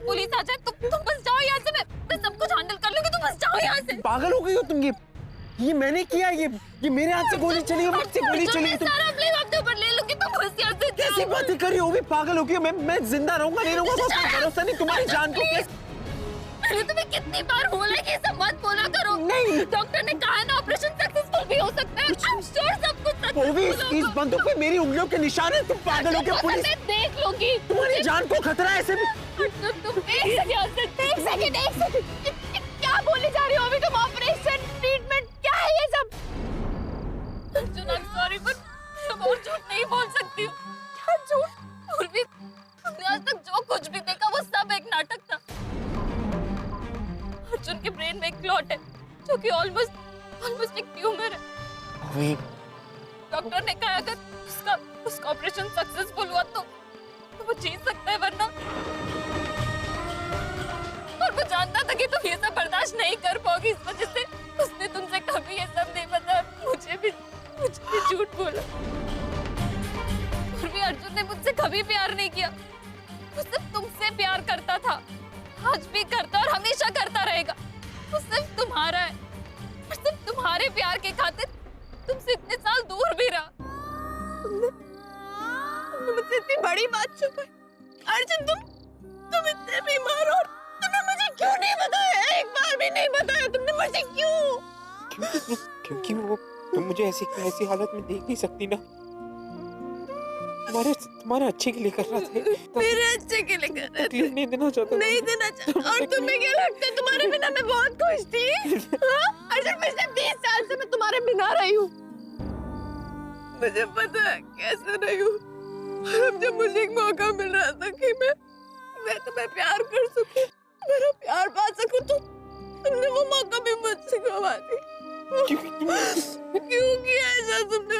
Police आ जाए तुम बस जाओ यहाँ से। मैं सब कुछ हैंडल कर लूंगी, तुम बस जाओ यहाँ से। पागल हो गई हो तुम? ये मैंने किया, ये मेरे हाथ से गोली चली है, मुझसे गोली चली है। सारा ब्लेम अपने ऊपर ले लूंगी, तुम बस यहाँ से कैसी बातें कर रही हो? भी पागल हो गई? मैं जिंदा रहूंगा नहीं रहूंगा उसका भरोसा नहीं। तुम्हारी जान को मैंने तुम्हें कितनी बार बोला कि ये सब मत बोला करो। नहीं, डॉक्टर ने कहा ना ऑपरेशन सक्सेसफुल भी हो सकता है। I'm sure सब कुछ सक्सेसफुल इस बंदूक पे मेरी उंगलियों के निशान है। तुम पागल हो गए? पुलिस देख लोगी, तुम्हारी जान को खतरा है ऐसे भी। तुम एक सेकंड क्या बोले जा रही हो अभी तुम? ऑपरेशन, ट्रीटमेंट, क्या है ये सब? अर्जुन, I'm sorry पर अब और झूठ नहीं बोल सकती हूँ। क्या झूठ? पूर्वी, तुमने आज तक जो कुछ भी देखा वो सब एक नाटक था। अर्जुन के ब्रेन में एक क्लॉट है जो कि ऑलमोस्ट एक ट्यूमर है। डॉक्टर ने कहा अगर उसका ऑपरेशन सक्सेसफुल हुआ तो वो जीत सकता है, वरना और वो जानता था कि तुम ये सब बर्दाश्त नहीं कर पाओगी, इस वजह से उसने तुमसे कभी ये सब नहीं बताया। मुझे भी झूठ बोला। फिर भी अर्जुन ने मुझसे कभी प्यार नहीं किया, वो सिर्फ तुमसे प्यार करता था, आज भी करता और हमेशा करता रहेगा। वो सिर्फ तुम्हारा है और सिर्फ तुम्हारे प्यार के खातिर तुमसे इतने साल दूर भी रहा। तुमने मुझसे इतनी बड़ी बात छुपाई। अर्जुन, तुम इतने बीमार हो, तुमने मुझे क्यों नहीं बताया? एक बार भी नहीं बताया तुमने मुझे। क्यों? क्योंकि वो तुम मुझे ऐसी हालत में देख नहीं सकती ना। तुम्हारे अच्छे के लिए कर रहा था। मेरे अच्छे के लिए कर रहा था। नहीं देना चाहता। नहीं देना चाहता। और तुम्हें क्या लगता है तुम्हारे बिना मैं बहुत खुश थी? अर्जुन, पिछले 20 साल से मैं तुम्हारे बिना रही हूँ। मुझे पता है कैसे रही हूँ। अब जब मुझे एक मौका मिल रहा था कि मैं तुम्हें प्यार कर सकूं, मेरा प्यार पा सकूं, तो तुमने वो मौका भी मुझसे गवा दी। क्यों किया ऐसा तुमने?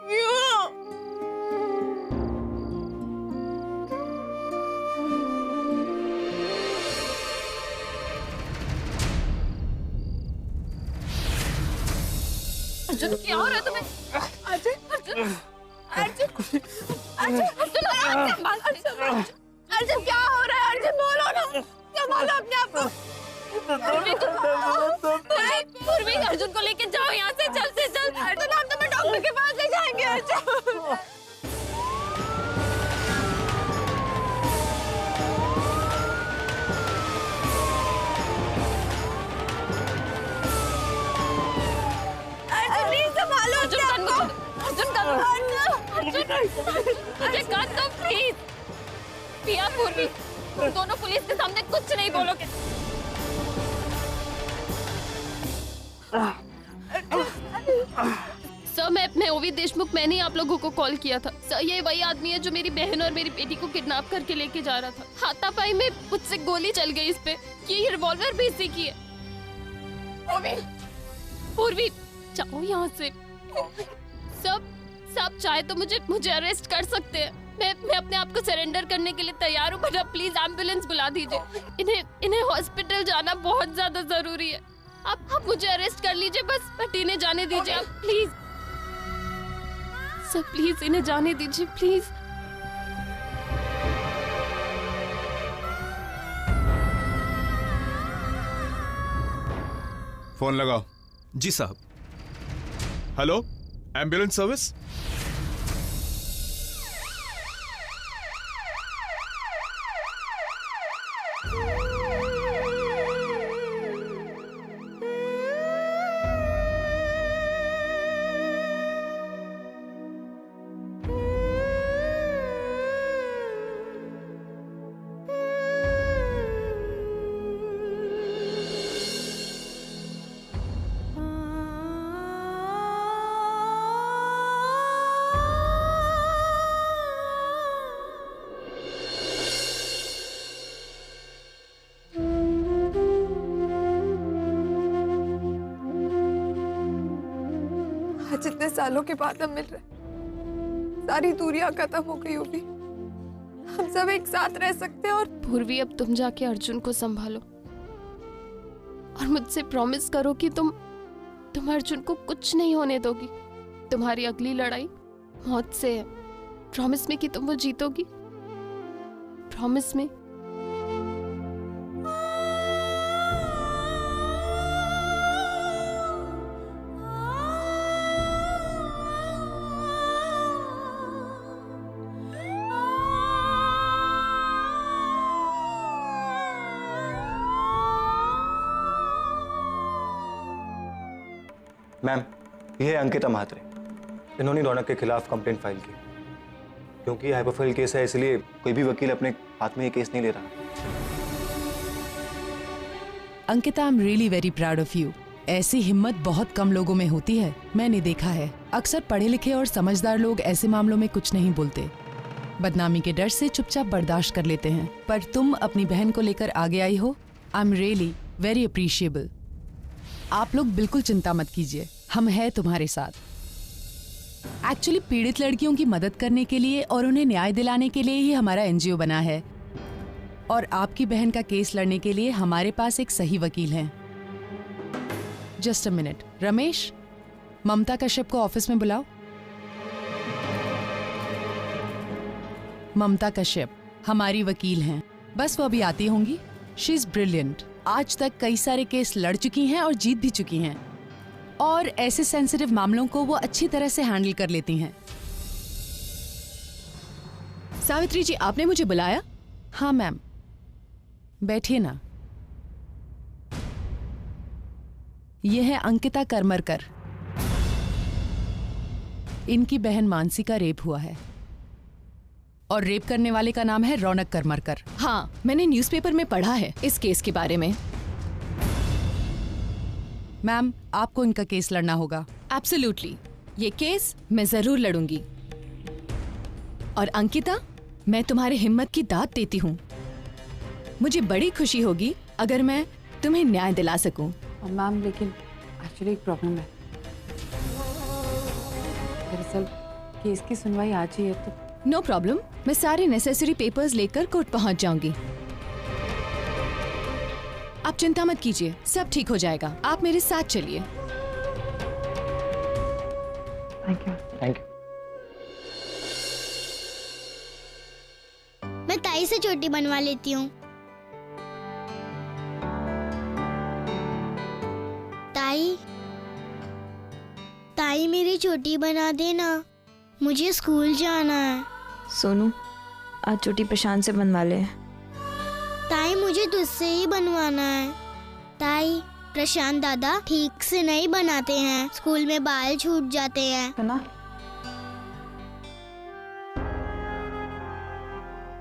क्यों? अर्जुन, क्या हो रहा है तुम्हें? अर्जुन, क्या हो रहा है? अर्जुन, बोलो ना, क्या बोलो अपने आप को? पूर्वी, अर्जुन को लेके जाओ यहाँ से, जल्द से जल्द। अर्जुन, हम तुम्हें डॉक्टर के पास ले जाएंगे। अर्जुन, प्लीज पिया। पूर्वी, तुम दोनों पुलिस के सामने कुछ नहीं बोलोगे। सर, मैं ओवी देशमुख, मैंने ही आप लोगों को कॉल किया था। सर, ये वही आदमी है जो मेरी बहन और मेरी बेटी को किडनैप करके लेके जा रहा था। हाथापाई में मुझसे गोली चल गई इस पे। ये रिवॉल्वर भी इसी की है। पूर्वी, जाओ यहाँ से। सब चाहे तो मुझे अरेस्ट कर सकते हैं। मैं अपने आप को सरेंडर करने के लिए तैयार हूँ, पर आप प्लीज एम्बुलेंस बुला दीजिए। इन्हें हॉस्पिटल जाना बहुत ज्यादा जरूरी है। आप मुझे अरेस्ट कर लीजिए, बस इन्हें जाने दीजिए आप, प्लीज। सर, प्लीज इन्हें जाने दीजिए, प्लीज। फोन लगाओ। जी साहब। Hello, ambulance service. जितने सालों के बाद हम मिल रहे, सारी दूरियां खत्म हो गई होगी, हम सब एक साथ रह सकते हैं। और पूर्वी, अब तुम जाके अर्जुन को संभालो और मुझसे प्रॉमिस करो कि तुम अर्जुन को कुछ नहीं होने दोगी। तुम्हारी अगली लड़ाई मौत से है। प्रॉमिस में कि तुम वो जीतोगी। प्रॉमिस में। मैम, ये है अंकिता म्हात्रे। इन्होंने रौनक के खिलाफ कंप्लेंट फाइल की। क्योंकि ये हाई प्रोफाइल केस है, इसलिए कोई भी वकील अपने हाथ में ये केस नहीं ले रहा। Ankita, I am really very proud of you. ऐसी हिम्मत बहुत कम लोगों में होती है, मैंने देखा है। अक्सर पढ़े लिखे और समझदार लोग ऐसे मामलों में कुछ नहीं बोलते, बदनामी के डर से चुपचाप बर्दाश्त कर लेते हैं। पर तुम अपनी बहन को लेकर आगे आई हो, I am really very appreciable. आप लोग बिल्कुल चिंता मत कीजिए, हम हैं तुम्हारे साथ। एक्चुअली पीड़ित लड़कियों की मदद करने के लिए और उन्हें न्याय दिलाने के लिए ही हमारा एनजीओ बना है। और आपकी बहन का केस लड़ने के लिए हमारे पास एक सही वकील है। जस्ट अ मिनट, रमेश, ममता कश्यप को ऑफिस में बुलाओ। ममता कश्यप हमारी वकील हैं, बस वो अभी आती होंगी। She is brilliant. आज तक कई सारे केस लड़ चुकी हैं और जीत भी चुकी हैं, और ऐसे सेंसिटिव मामलों को वो अच्छी तरह से हैंडल कर लेती हैं। सावित्री जी, आपने मुझे बुलाया? हाँ मैम, बैठिए ना। यह है अंकिता करमरकर। इनकी बहन मानसी का रेप हुआ है और रेप करने वाले का नाम है रौनक करमरकर। हाँ, मैंने न्यूज़पेपर में पढ़ा है इस केस के बारे में। मैम, आपको इनका केस लड़ना होगा। एब्सोल्युटली, ये केस मैं जरूर लड़ूंगी। और अंकिता, मैं तुम्हारे हिम्मत की दाद देती हूँ। मुझे बड़ी खुशी होगी अगर मैं तुम्हें न्याय दिला सकूं। मैम, लेकिन एक्चुअली एक प्रॉब्लम है। दरअसल केस की सुनवाई आज ही है, तो नो प्रॉब्लम, मैं सारे नेसेसरी पेपर्स लेकर कोर्ट पहुंच जाऊंगी। आप चिंता मत कीजिए, सब ठीक हो जाएगा। आप मेरे साथ चलिए। Thank you. Thank you. मैं ताई से चोटी बनवा लेती हूँ। ताई, ताई मेरी चोटी बना देना, मुझे स्कूल जाना है। सोनू, आज चोटी प्रशांत से बनवा ले। ताई, मुझे तुझसे ही बनवाना है। ताई, प्रशांत दादा ठीक से नहीं बनाते हैं, स्कूल में बाल छूट जाते हैं। सुना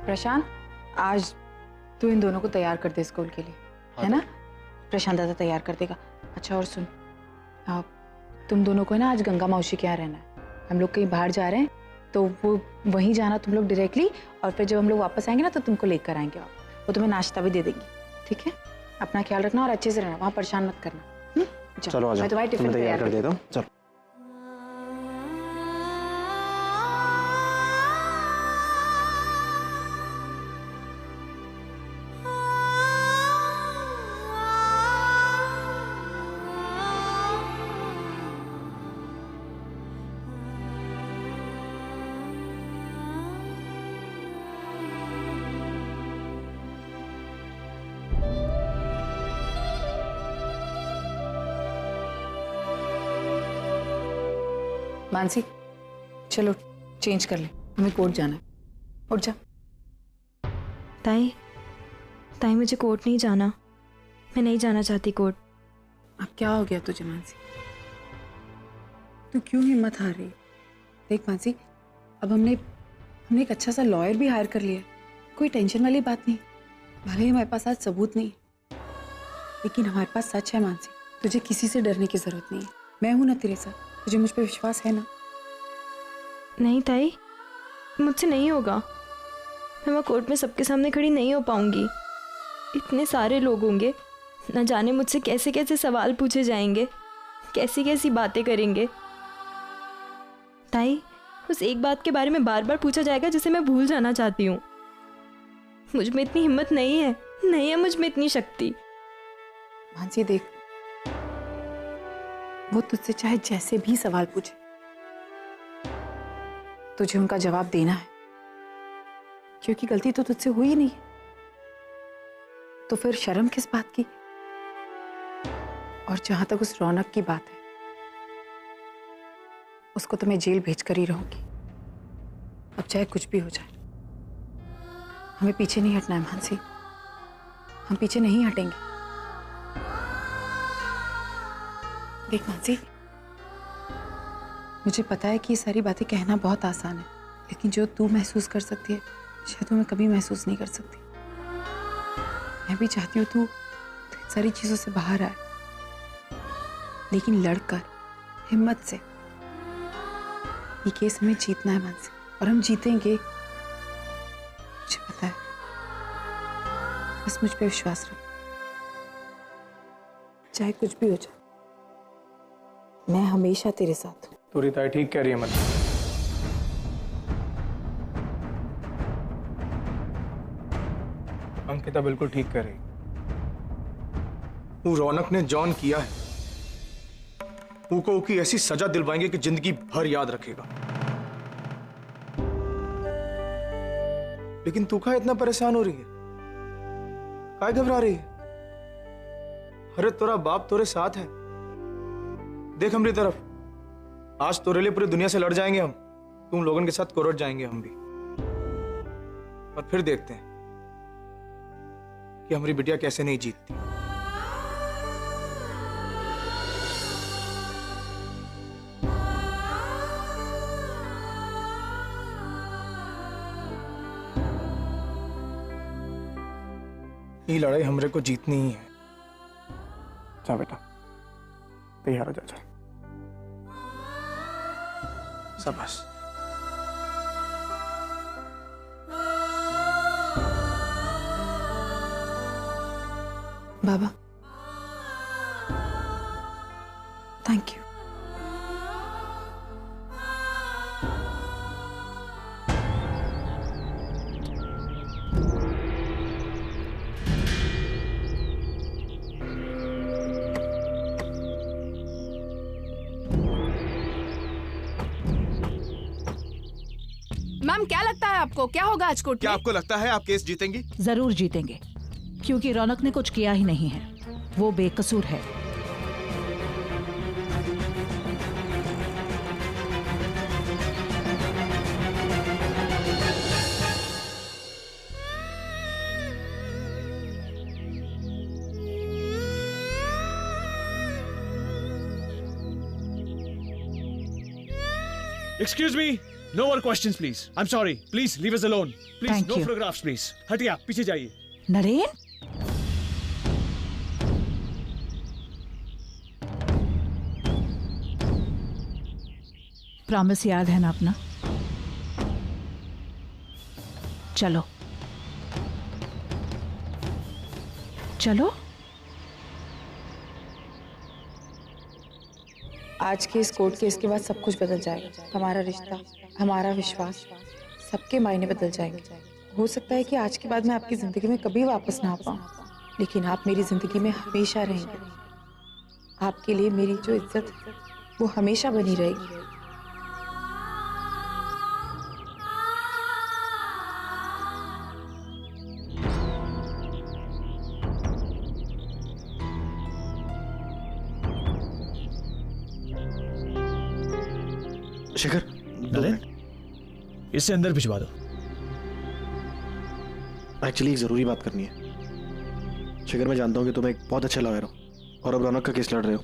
प्रशांत, आज तू इन दोनों को तैयार कर दे स्कूल के लिए, है ना? प्रशांत दादा तैयार कर देगा। अच्छा, और सुन, तुम दोनों को ना आज गंगा मौसी के यहाँ रहना है। हम लोग कहीं बाहर जा रहे हैं, तो वो वहीं जाना तुम लोग डायरेक्टली, और फिर जब हम लोग वापस आएंगे ना तो तुमको लेकर आएंगे। वो तुम्हें नाश्ता भी दे देंगी, ठीक है? अपना ख्याल रखना और अच्छे से रहना, वहाँ परेशान मत करना। चलो आ जाओ, मैं तुम्हारी टिफिन तैयार कर देता हूँ। चलो। मानसी, चलो चेंज कर ले, हमें कोर्ट जाना है। उठ जा। ताई, ताई मुझे कोर्ट नहीं जाना, मैं नहीं जाना चाहती कोर्ट। अब क्या हो गया तुझे मानसी? तू क्यों हिम्मत हार रही? देख मानसी, अब हमने एक अच्छा सा लॉयर भी हायर कर लिया, कोई टेंशन वाली बात नहीं। भले ही हमारे पास आज सबूत नहीं, लेकिन हमारे पास सच है मानसी। तुझे किसी से डरने की जरूरत नहीं है, मैं हूं ना तेरे साथ। तुझे मुझ पर विश्वास है ना? नहीं ताई, मुझसे नहीं होगा। मैं वहाँ कोर्ट में सबके सामने खड़ी नहीं हो पाऊंगी। इतने सारे लोग होंगे, न जाने मुझसे कैसे कैसे सवाल पूछे जाएंगे, कैसी कैसी बातें करेंगे। ताई, उस एक बात के बारे में बार बार पूछा जाएगा जिसे मैं भूल जाना चाहती हूँ। मुझ में इतनी हिम्मत नहीं है मुझ में इतनी शक्ति। मानसी देख, वो तुझसे चाहे जैसे भी सवाल पूछे, तुझे उनका जवाब देना है, क्योंकि गलती तो तुझसे हुई नहीं। तो फिर शर्म किस बात की? और जहां तक उस रौनक की बात है, उसको तो मैं जेल भेज कर ही रहूंगी, अब चाहे कुछ भी हो जाए। हमें पीछे नहीं हटना है मानसी, हम पीछे नहीं हटेंगे। देख मानसी, मुझे पता है कि ये सारी बातें कहना बहुत आसान है, लेकिन जो तू महसूस कर सकती है शायद मैं कभी महसूस नहीं कर सकती। मैं भी चाहती हूँ तू इन सारी चीजों से बाहर आए, लेकिन लड़कर हिम्मत से। ये केस हमें जीतना है मानसी, और हम जीतेंगे, मुझे पता है। बस मुझ पे विश्वास रख, चाहे कुछ भी हो जाए मैं हमेशा तेरे साथ हूँ। तोरी ताई ठीक कह रही है। मतलब अंकिता बिल्कुल ठीक कह रही। वो रौनक ने जॉन किया है, उसको ऐसी सजा दिलवाएंगे कि जिंदगी भर याद रखेगा। लेकिन तू का इतना परेशान हो रही है, काय घबरा रही है? अरे तोरा बाप तोरे साथ है, देख हमारी तरफ। आज तोरे लिए पूरी दुनिया से लड़ जाएंगे हम, तुम लोगों के साथ कोर्ट जाएंगे हम भी, और फिर देखते हैं कि हमारी बिटिया कैसे नहीं जीतती। ये लड़ाई हमरे को जीतनी ही है। जा बेटा, तैयार हो जा। चल शाबाश। बाबा थैंक यू। मैम क्या लगता है आपको, क्या होगा आज कोर्ट क्या में? आपको लगता है आप केस जीतेंगी? जरूर जीतेंगे, क्योंकि रौनक ने कुछ किया ही नहीं है, वो बेकसूर है। Excuse me, no more questions, please. I'm sorry. Please leave us alone. Please, Thank no you. photographs, please. हटिए आप, पीछे जाइए। नरेन, प्रॉमिस याद है ना अपना? चलो चलो। आज के इस कोर्ट केस के बाद सब कुछ बदल जाएगा। हमारा रिश्ता, हमारा विश्वास, सबके मायने बदल जाएंगे। हो सकता है कि आज के बाद मैं आपकी जिंदगी में कभी वापस ना आ पाऊं, लेकिन आप मेरी जिंदगी में हमेशा रहेंगे। आपके लिए मेरी जो इज्जत है वो हमेशा बनी रहेगी। शेखर, नरेन, इससे अंदर भिजवा दो। एक्चुअली एक जरूरी बात करनी है। शेखर, मैं जानता हूँ कि तुम एक बहुत अच्छा लॉयर हो और अब रौनक का केस लड़ रहे हो,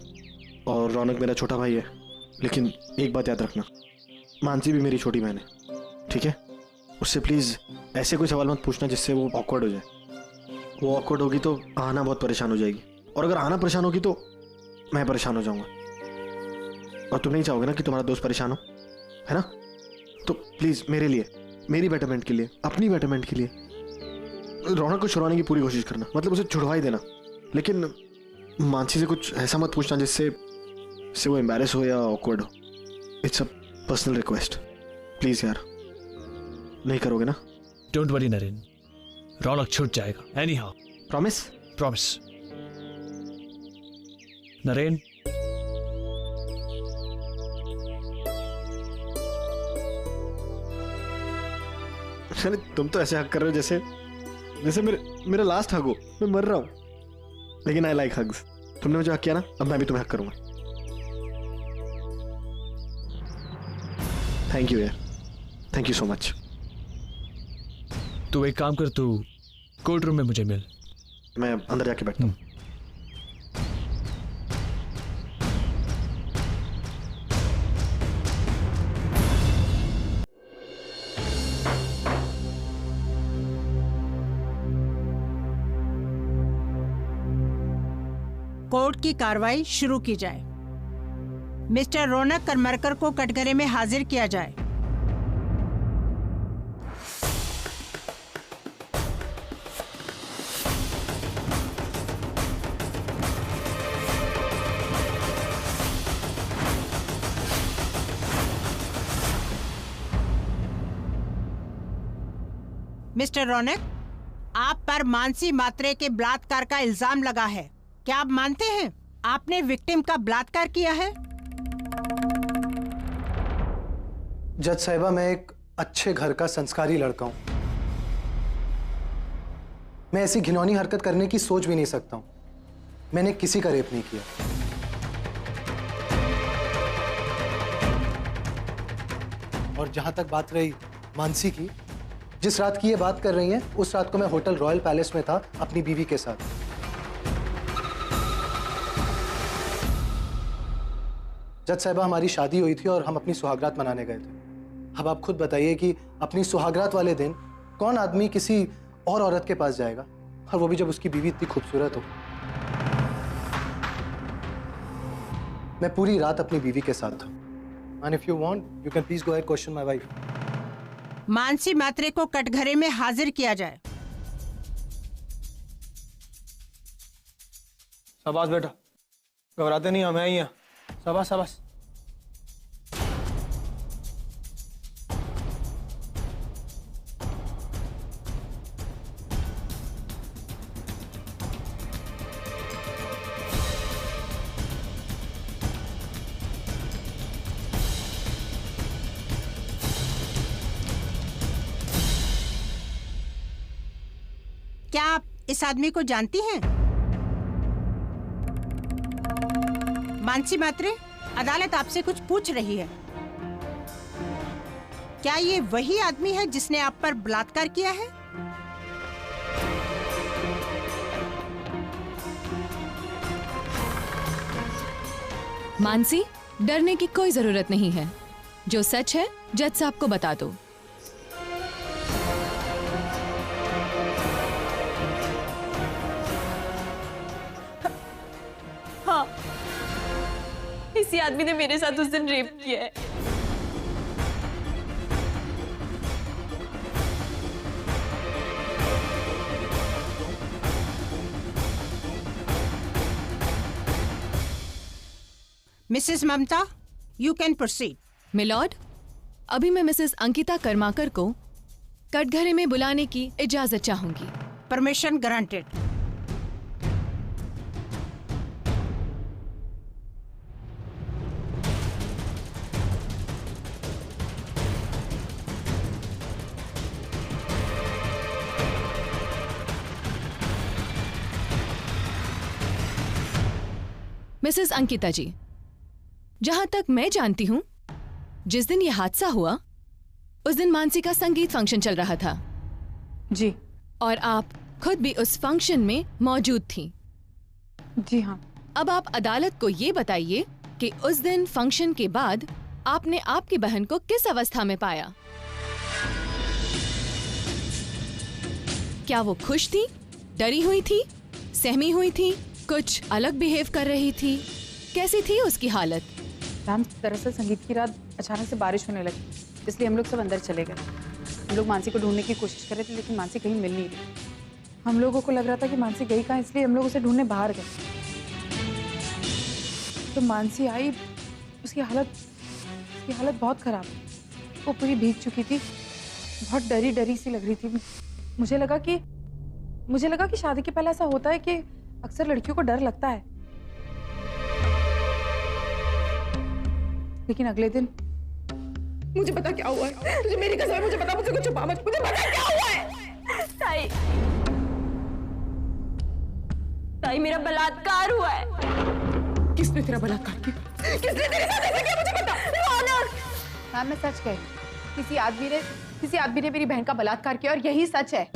और रौनक मेरा छोटा भाई है, लेकिन एक बात याद रखना, मानसी भी मेरी छोटी बहन है, ठीक है? उससे प्लीज ऐसे कोई सवाल मत पूछना जिससे वो ऑकवर्ड हो जाए। वो ऑकवर्ड होगी तो आना बहुत परेशान हो जाएगी, और अगर आना परेशान होगी तो मैं परेशान हो जाऊंगा, और तुम नहीं चाहोगे ना कि तुम्हारा दोस्त परेशान हो, है ना? तो प्लीज मेरे लिए, मेरी बेटरमेंट के लिए, अपनी बेटरमेंट के लिए रौनक को छुड़वाने की पूरी कोशिश करना, मतलब उसे छुड़वा ही देना, लेकिन मानसी से कुछ ऐसा मत पूछना जिससे वो एम्बैरेस हो या ऑकवर्ड हो। It's a personal request, please यार, नहीं करोगे ना? डोंट वरी नरेन, रौनक छूट जाएगा। Anyhow, promise? Promise. Naren, अरे तुम तो ऐसे हक कर रहे हो जैसे मेरा लास्ट हग हो, मैं मर रहा हूं, लेकिन आई लाइक हग्स। तुमने मुझे हक किया ना, अब मैं भी तुम्हें हक करूंगा। थैंक यू यार, थैंक यू सो मच। तू एक काम कर, तू कोर्ट रूम में मुझे मिल। मैं अंदर जाके बैठता हूँ। कोर्ट की कार्रवाई शुरू की जाए। मिस्टर रौनक करमरकर को कटघरे में हाजिर किया जाए। मिस्टर रौनक, आप पर मानसी मात्रे के बलात्कार का इल्जाम लगा है। क्या आप मानते हैं आपने विक्टिम का बलात्कार किया है? जज साहिबा, मैं एक अच्छे घर का संस्कारी लड़का हूं। मैं ऐसी घिनौनी हरकत करने की सोच भी नहीं सकता हूं। मैंने किसी का रेप नहीं किया। और जहां तक बात रही मानसी की, जिस रात की ये बात कर रही हैं, उस रात को मैं होटल रॉयल पैलेस में था अपनी बीवी के साथ। जज साहिबा, हमारी शादी हुई थी और हम अपनी सुहागरात मनाने गए थे। अब आप खुद बताइए कि अपनी सुहागरात वाले दिन कौन आदमी किसी और औरत के पास जाएगा, और वो भी जब उसकी बीवी इतनी खूबसूरत हो। मैं पूरी रात अपनी बीवी के साथ था। And if you want, you can please go ahead question my wife. Mansi मात्रे को कटघरे में हाजिर किया जाए। शाबाश बेटा, घबराते नहीं, हमें ही हैं। शाबाश शाबाश। क्या आप इस आदमी को जानती हैं? मानसी मात्रे, अदालत आपसे कुछ पूछ रही है। क्या ये वही आदमी है जिसने आप पर बलात्कार किया है? मानसी, डरने की कोई जरूरत नहीं है। जो सच है जज साहब को बता दो। हाँ, इसी आदमी ने मेरे साथ उस दिन रेप किया है। Mrs Mamata, you can proceed. My lord, अभी मैं मिसेस अंकिता कर्माकर को कटघरे में बुलाने की इजाजत चाहूंगी। Permission granted. मिसेस अंकिता जी, जहां तक मैं जानती हूं, जिस दिन यह हादसा हुआ उस दिन मानसी का संगीत फंक्शन चल रहा था। जी। और आप खुद भी उस फंक्शन में मौजूद थी। जी हाँ। अब आप अदालत को ये बताइए कि उस दिन फंक्शन के बाद आपने आपकी बहन को किस अवस्था में पाया? क्या वो खुश थी, डरी हुई थी, सहमी हुई थी, कुछ अलग बिहेव कर रही थी? कैसी थी उसकी हालत? मैम, दरअसल संगीत की रात अचानक से बारिश होने लगी, इसलिए हम लोग सब अंदर चले गए। हम लोग मानसी को ढूंढने की कोशिश कर रहे थे, लेकिन मानसी कहीं मिल नहीं रही। हम लोगों को लग रहा था कि मानसी गई कहाँ, इसलिए हम लोग उसे ढूंढने बाहर गए। तो मानसी आई, उसकी हालत बहुत खराब। वो पूरी भीग चुकी थी, बहुत डरी डरी सी लग रही थी। मुझे लगा कि शादी के पहले ऐसा होता है कि अक्सर लड़कियों को डर लगता है, लेकिन अगले दिन मुझे पता क्या हुआ है। तुझे मेरी कसम है, मुझे पता, मुझे कुछ छुपा मत। मुझे पता क्या हुआ है। ताई, मेरा बलात्कार हुआ है। किसने तेरा बलात्कार किया? किसने तेरे साथ ऐसा किया? मुझे पता। रौनक। मैम, मैं सच कह रही हूँ, किसी आदमी ने मेरी बहन का बलात्कार किया और यही सच है।